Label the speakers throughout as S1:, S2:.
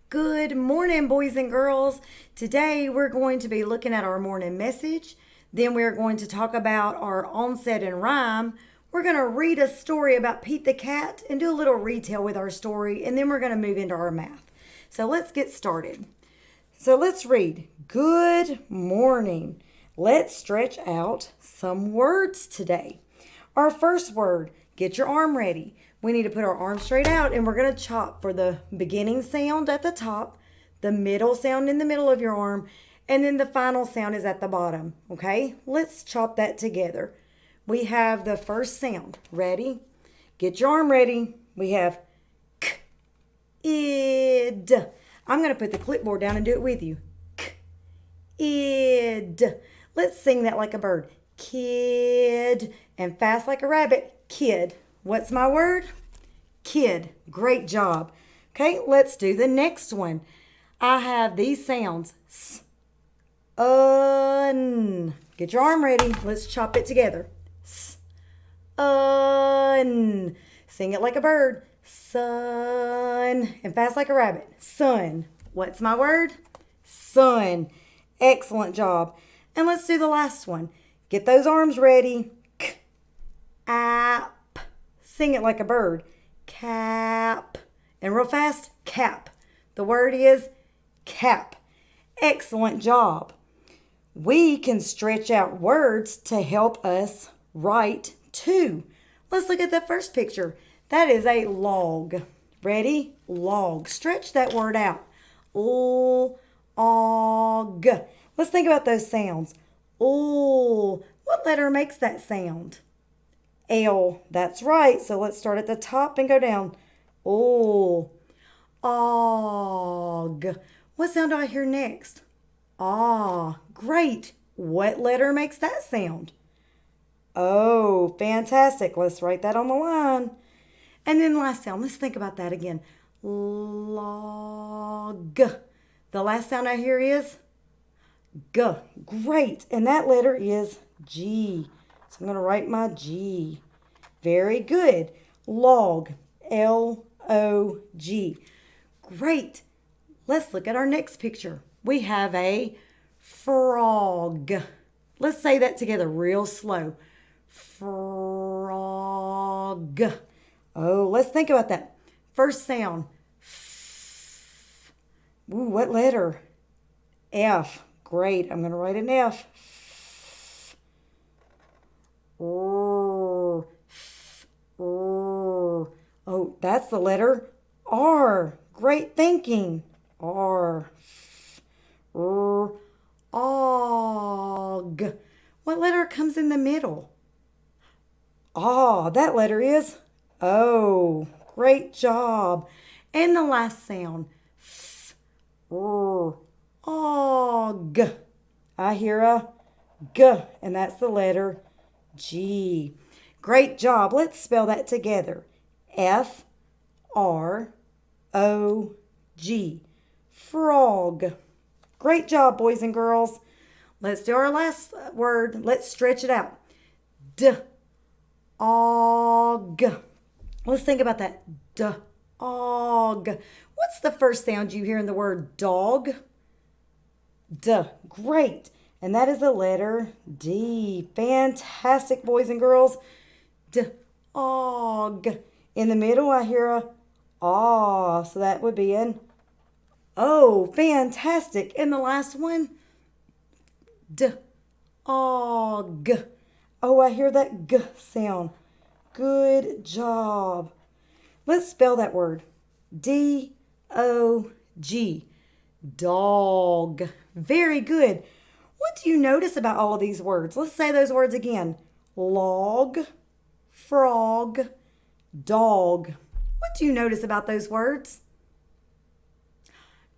S1: Good morning, boys and girls. Today we're going to be looking at our morning message. Then we're going to talk about our onset and rhyme. We're going to read a story about Pete the cat and do a little retell with our story. And then we're going to move into our math. So let's get started. So let's read. Good morning. Let's stretch out some words today. Our first word, get your arm ready. We need to put our arm straight out and we're going to chop for the beginning sound at the top, the middle sound in the middle of your arm, and then the final sound is at the bottom. Okay, let's chop that together. We have the first sound. Ready? Get your arm ready. We have k, id. I'm going to put the clipboard down and do it with you. K, id. Let's sing that like a bird. Kid. And fast like a rabbit. Kid. What's my word? Kid. Great job. Okay, let's do the next one. I have these sounds. S, un. Get your arm ready. Let's chop it together. S, un. Sing it like a bird. Sun. And fast like a rabbit. Sun. What's my word? Sun. Excellent job. And let's do the last one. Get those arms ready. K, app. Sing it like a bird. Cap. And real fast, cap. The word is cap. Excellent job. We can stretch out words to help us write too. Let's look at that first picture. That is a log. Ready? Log. Stretch that word out. Og. Let's think about those sounds. Oh, what letter makes that sound? L. That's right. So let's start at the top and go down. Oh. Og. What sound do I hear next? Ah. Great. What letter makes that sound? Oh, fantastic. Let's write that on the line. And then last sound. Let's think about that again. Log. The last sound I hear is G. Great. And that letter is G. So I'm going to write my G. Very good. Log. L-O-G. Great. Let's look at our next picture. We have a frog. Let's say that together real slow. Frog. Oh, let's think about that. First sound. F. Ooh, what letter? F. Great. I'm going to write an F. R. Oh, that's the letter R. Great thinking. R. R. Og. What letter comes in the middle? Ah, that letter is O. Great job. And the last sound. F. R. Og. I hear a G, and that's the letter G. Great job. Let's spell that together. F-R-O-G. Frog. Great job, boys and girls. Let's do our last word. Let's stretch it out. D-og. Let's think about that. D-og. What's the first sound you hear in the word dog? D. Great. And that is the letter D. Fantastic, boys and girls. D-og. In the middle, I hear a ah. So that would be an O. Fantastic. And the last one, D-og. Oh, I hear that G sound. Good job. Let's spell that word. D-O-G. Dog. Very good. What do you notice about all of these words? Let's say those words again. Log, frog, dog. What do you notice about those words?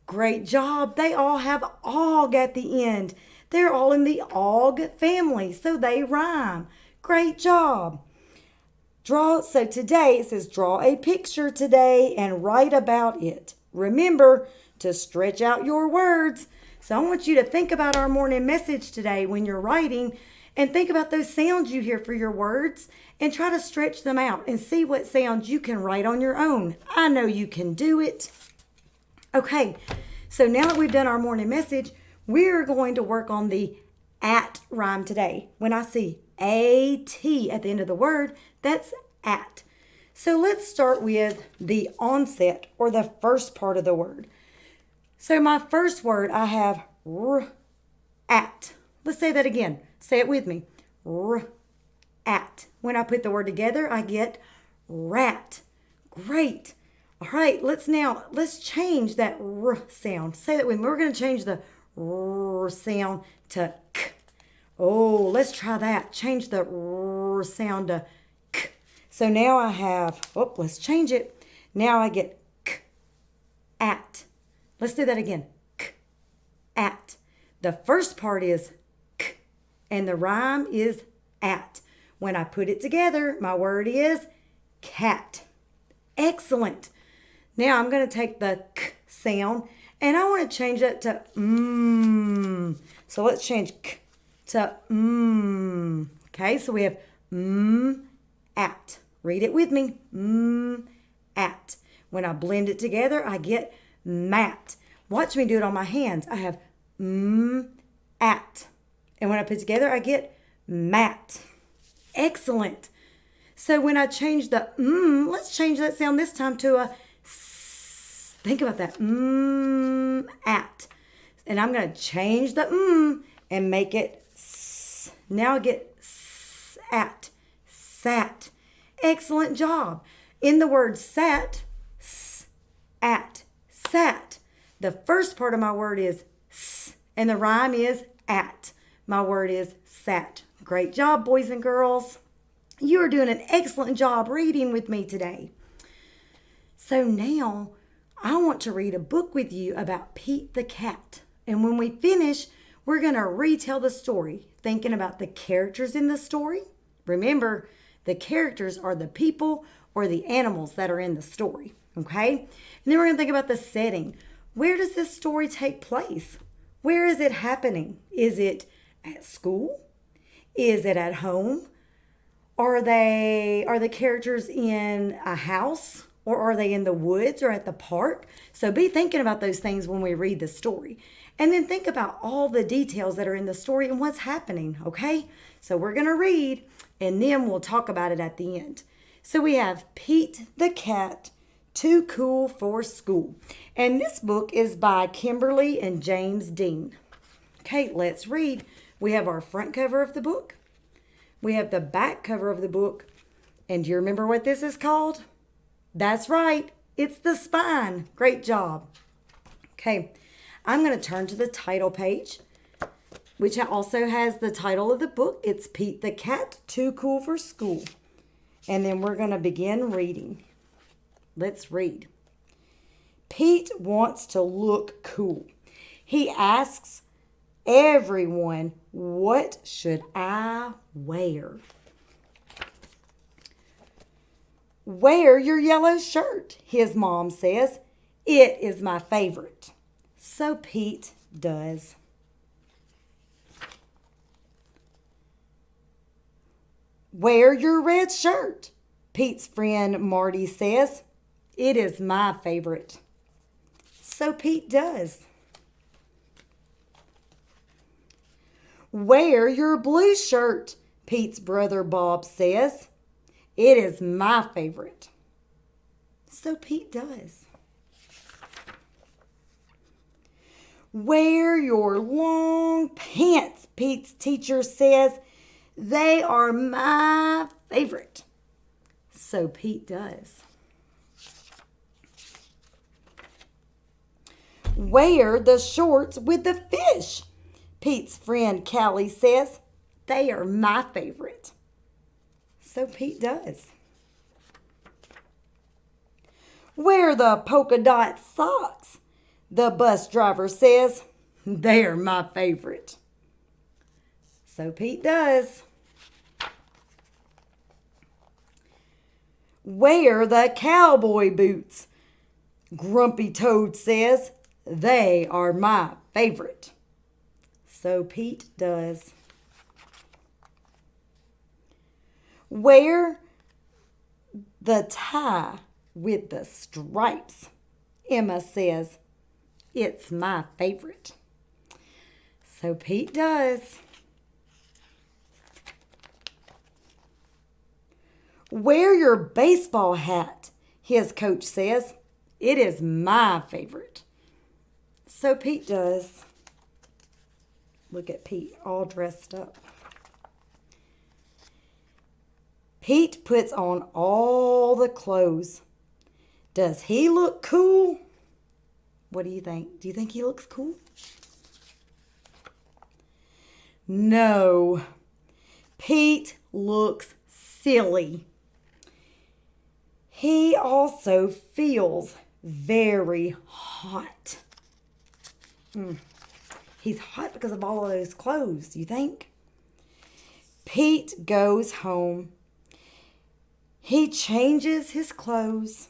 S1: Great job. They all have og at the end. They're all in the og family, so they rhyme. Great job. So today it says draw a picture today and write about it. Remember to stretch out your words. So I want you to think about our morning message today when you're writing and think about those sounds you hear for your words and try to stretch them out and see what sounds you can write on your own. I know you can do it. Okay, so now that we've done our morning message, we're going to work on the at rhyme today. When I see A-T at the end of the word, that's at. So let's start with the onset, or the first part of the word. So my first word, I have at. Let's say that again. Say it with me. At. When I put the word together, I get rat. Great. All right, let's change that r sound. Say that with me. We're going to change the r sound to k. Oh, let's try that. Change the r sound to k. So now I have, let's change it. Now I get k, at. Let's do that again. K, at. The first part is k, and the rhyme is at. When I put it together, my word is cat. Excellent. Now I'm going to take the k sound and I want to change that to mm. So let's change k to mm. Okay, so we have at. Read it with me. At. When I blend it together, I get mat. Watch me do it on my hands. I have at. And when I put it together, I get mat. Excellent. So when I change the let's change that sound this time to a s. Think about that. At. And I'm going to change the and make it s. Now I get at. Sat. Excellent job. In the word sat, s, at, sat. The first part of my word is s, and the rhyme is at. My word is sat. Great job, boys and girls. You are doing an excellent job reading with me today. So now I want to read a book with you about Pete the cat. And when we finish, we're going to retell the story, thinking about the characters in the story. Remember, the characters are the people or the animals that are in the story, okay? And then we're going to think about the setting. Where does this story take place? Where is it happening? Is it at school? Is it at home? Are the characters in a house, or are they in the woods or at the park? So be thinking about those things when we read the story. And then think about all the details that are in the story and what's happening, okay? So we're going to read, and then we'll talk about it at the end. So we have Pete the cat, too cool for school. And this book is by Kimberly and James Dean. Okay, let's read. We have our front cover of the book. We have the back cover of the book. And do you remember what this is called? That's right. It's the spine. Great job. Okay, I'm going to turn to the title page, which also has the title of the book. It's Pete the Cat, Too Cool for School. And then we're going to begin reading. Let's read. Pete wants to look cool. He asks everyone, what should I wear? Wear your yellow shirt, his mom says. It is my favorite. So Pete does. Wear your red shirt, Pete's friend Marty says. It is my favorite. So Pete does. Wear your blue shirt, Pete's brother Bob says. It is my favorite. So Pete does. Wear your long pants, Pete's teacher says. They are my favorite. So Pete does. Wear the shorts with the fish, Pete's friend Callie says. They are my favorite. So Pete does. Wear the polka dot socks, the bus driver says. They are my favorite. So Pete does. Wear the cowboy boots, Grumpy Toad says. They are my favorite. So Pete does. Wear the tie with the stripes, Emma says. It's my favorite. So Pete does. Wear your baseball hat, his coach says. It is my favorite. So Pete does. Look at Pete all dressed up. Pete puts on all the clothes. Does he look cool? What do you think? Do you think he looks cool? No. Pete looks silly. He also feels very hot. He's hot because of all of those clothes, you think? Pete goes home. He changes his clothes.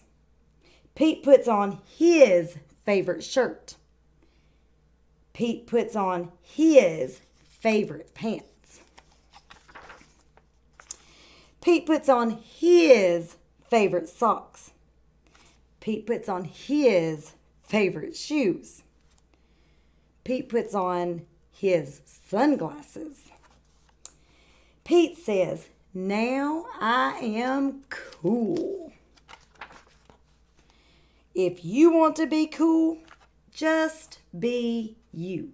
S1: Pete puts on his favorite shirt. Pete puts on his favorite pants. Pete puts on his favorite socks. Pete puts on his favorite shoes. Pete puts on his sunglasses. Pete says, "Now I am cool." If you want to be cool, just be you.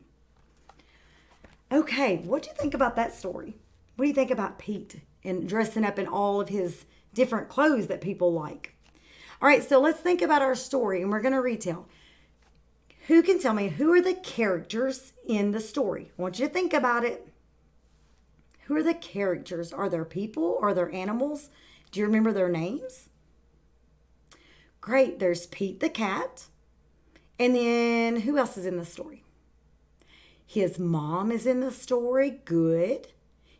S1: Okay, what do you think about that story? What do you think about Pete and dressing up in all of his different clothes that people like? All right, so let's think about our story, and we're going to retell. Who can tell me who are the characters in the story? I want you to think about it. Who are the characters? Are there people? Are there animals? Do you remember their names? Great, there's Pete the cat. And then who else is in the story? His mom is in the story. Good.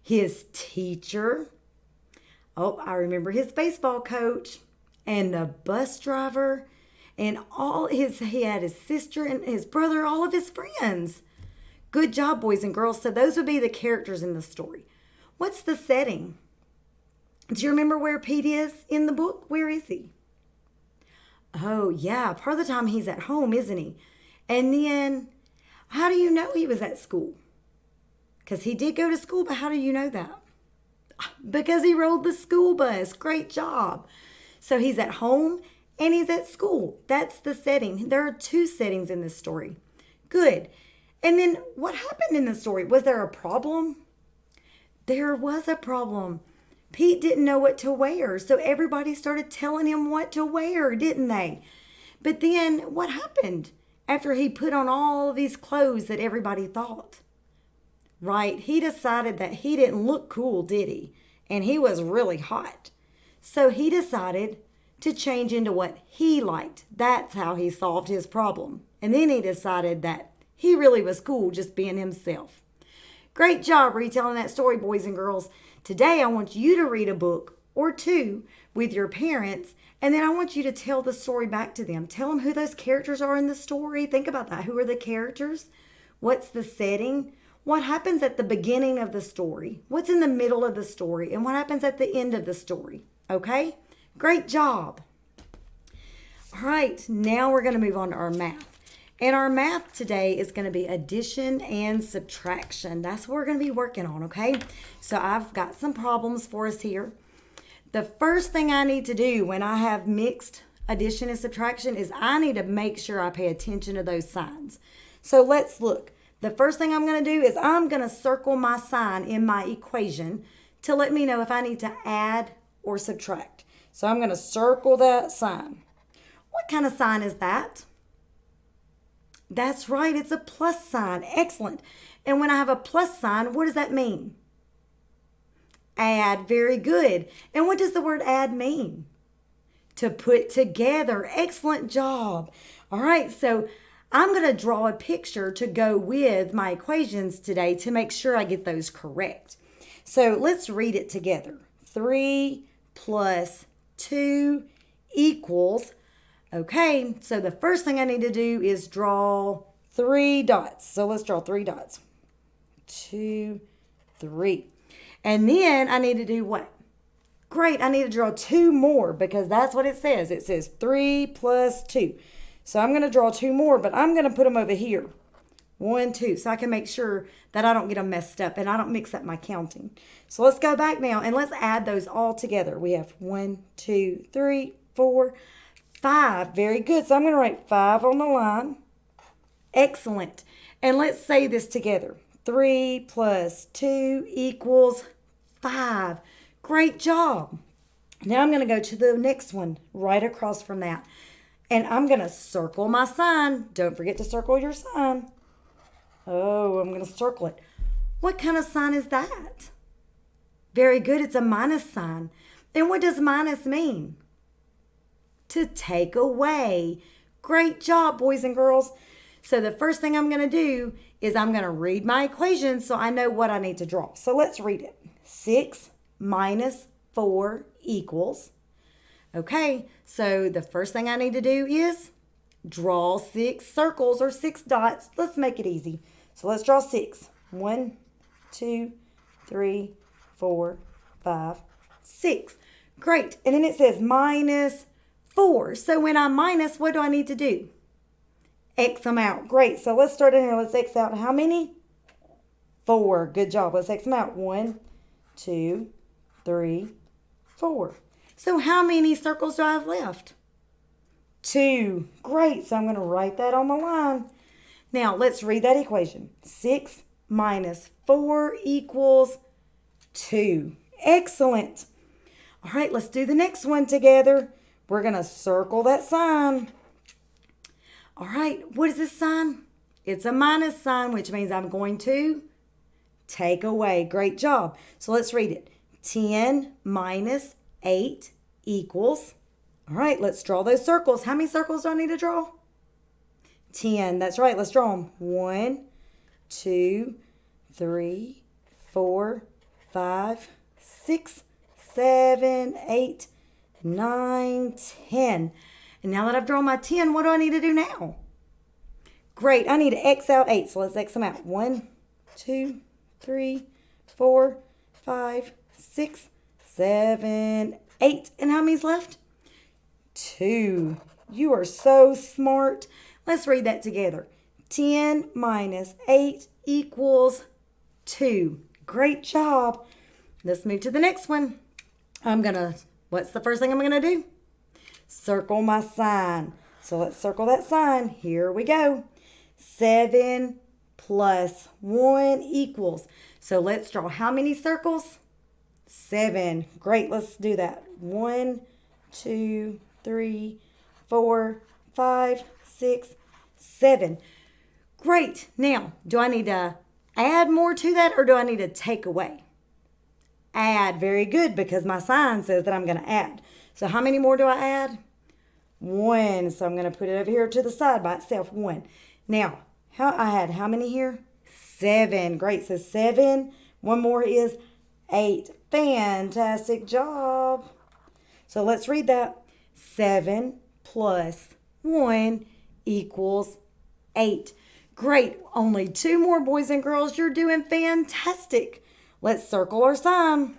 S1: His teacher. Oh, I remember his baseball coach. And the bus driver. And he had his sister and his brother, all of his friends. Good job, boys and girls. So those would be the characters in the story. What's the setting? Do you remember where Pete is in the book? Where is he? Oh, yeah. Part of the time he's at home, isn't he? And then, how do you know he was at school? Because he did go to school, but how do you know that? Because he rode the school bus. Great job. So he's at home and he's at school. That's the setting. There are two settings in this story. Good. And then what happened in the story? Was there a problem? There was a problem. Pete didn't know what to wear, so everybody started telling him what to wear, didn't they? But then what happened after he put on all of these clothes that everybody thought? Right, he decided that he didn't look cool, did he? And he was really hot. So he decided to change into what he liked. That's how he solved his problem. And then he decided that he really was cool just being himself. Great job retelling that story, boys and girls. Today, I want you to read a book or two with your parents, and then I want you to tell the story back to them. Tell them who those characters are in the story. Think about that. Who are the characters? What's the setting? What happens at the beginning of the story? What's in the middle of the story? And what happens at the end of the story? Okay? Great job. All right, now we're going to move on to our math. And our math today is going to be addition and subtraction. That's what we're going to be working on, okay? So I've got some problems for us here. The first thing I need to do when I have mixed addition and subtraction is I need to make sure I pay attention to those signs. So let's look. The first thing I'm going to do is I'm going to circle my sign in my equation to let me know if I need to add or subtract. So I'm going to circle that sign. What kind of sign is that? That's right, it's a plus sign. Excellent. And when I have a plus sign, what does that mean? Add. Very good. And what does the word add mean? To put together. Excellent job. All right, so I'm going to draw a picture to go with my equations today to make sure I get those correct. So let's read it together. 3 plus 2 equals... Okay, so the first thing I need to do is draw 3 dots. So let's draw 3 dots. 2, 3. And then I need to do what? Great, I need to draw 2 more because that's what it says. It says 3 plus 2. So I'm going to draw 2 more, but I'm going to put them over here. 1, 2, so I can make sure that I don't get them messed up and I don't mix up my counting. So let's go back now and let's add those all together. We have 1, 2, 3, 4, 5. Very good. So I'm going to write 5 on the line. Excellent. And let's say this together. 3 plus 2 equals 5. Great job. Now I'm going to go to the next one right across from that. And I'm going to circle my sign. Don't forget to circle your sign. Oh, I'm going to circle it. What kind of sign is that? Very good. It's a minus sign. And what does minus mean? To take away. Great job, boys and girls. So the first thing I'm going to do is I'm going to read my equation so I know what I need to draw. So let's read it. 6 minus 4 equals. Okay, so the first thing I need to do is draw 6 circles or 6 dots. Let's make it easy. So let's draw 6. 1, 2, 3, 4, 5, 6. Great. And then it says minus 4. So when I minus, what do I need to do? X them out. Great. So let's start in here. Let's X out how many? 4. Good job. Let's X them out. 1, 2, 3, 4. So how many circles do I have left? 2. Great. So I'm going to write that on the line. Now, let's read that equation. 6 minus 4 equals 2. Excellent. All right, let's do the next one together. We're going to circle that sign. All right, what is this sign? It's a minus sign, which means I'm going to take away. Great job. So let's read it. 10 minus 8 equals. All right, let's draw those circles. How many circles do I need to draw? 10. That's right. Let's draw them. 1, 2, 3, 4, 5, 6, 7, 8, 9, 10. And now that I've drawn my 10, what do I need to do now? Great. I need to X out 8. So let's X them out. 1, 2, 3, 4, 5, 6, 7, 8. And how many's left? 2. You are so smart. Let's read that together. 10 minus 8 equals 2. Great job. Let's move to the next one. What's the first thing I'm going to do? Circle my sign. So let's circle that sign. Here we go. 7 plus 1 equals. So let's draw how many circles? 7. Great. Let's do that. 1, 2, 3, 4, 5, 6, 7. Great. Now, do I need to add more to that or do I need to take away? Add. Very good, because my sign says that I'm going to add. So how many more do I add? 1. So I'm going to put it over here to the side by itself. 1. Now, I had how many here? 7. Great. So 7. One more is 8. Fantastic job. So let's read that. 7 plus 1 equals 8. Great. Only 2 more, boys and girls. You're doing fantastic. Let's circle our sign.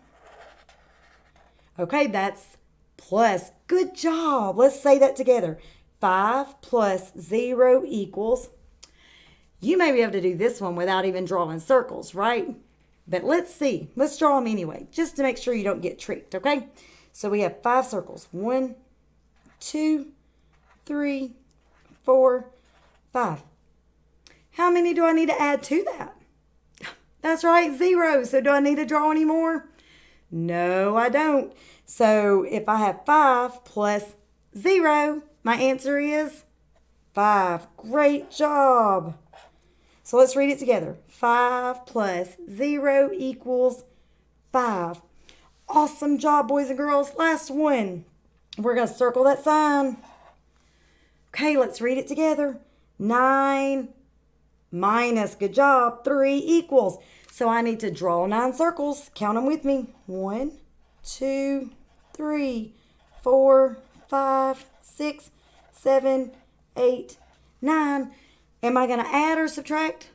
S1: Okay, that's plus. Good job. Let's say that together. 5 plus 0 equals. You may be able to do this one without even drawing circles, right? But let's see. Let's draw them anyway, just to make sure you don't get tricked, okay? So we have 5 circles. 1, 2, 3, 4, 5. How many do I need to add to that? That's right, 0. So do I need to draw any more? No, I don't. So if I have 5 plus 0, my answer is 5. Great job. So let's read it together. 5 plus 0 equals 5. Awesome job, boys and girls. Last one. We're going to circle that sign. Okay, let's read it together. 9 minus, good job, 3 equals. So I need to draw 9 circles. Count them with me. 1, 2, 3, 4, 5, 6, 7, 8, 9. Am I going to add or subtract?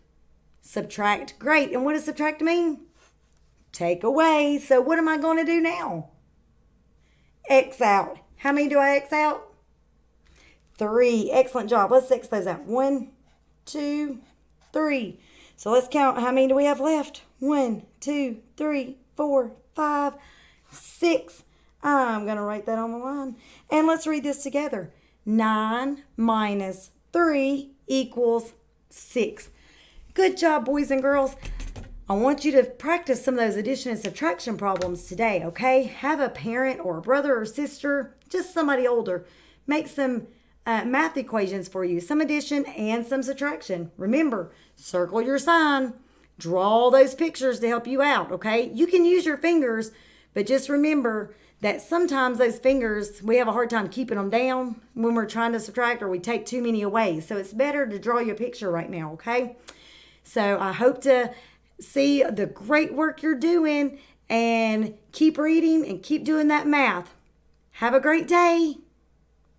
S1: Subtract. Great. And what does subtract mean? Take away. So what am I going to do now? X out. How many do I X out? 3. Excellent job. Let's X those out. 1, 2, 3. So let's count. How many do we have left? 1, 2, 3, 4, 5, 6. I'm going to write that on the line. And let's read this together. 9 minus 3 equals 6. Good job, boys and girls. I want you to practice some of those addition and subtraction problems today, okay? Have a parent or a brother or sister, just somebody older, make some math equations for you, some addition and some subtraction. Remember, circle your sign, draw those pictures to help you out, okay? You can use your fingers, but just remember that sometimes those fingers, we have a hard time keeping them down when we're trying to subtract, or we take too many away. So it's better to draw your picture right now, okay? So I hope to see the great work you're doing, and keep reading and keep doing that math. Have a great day.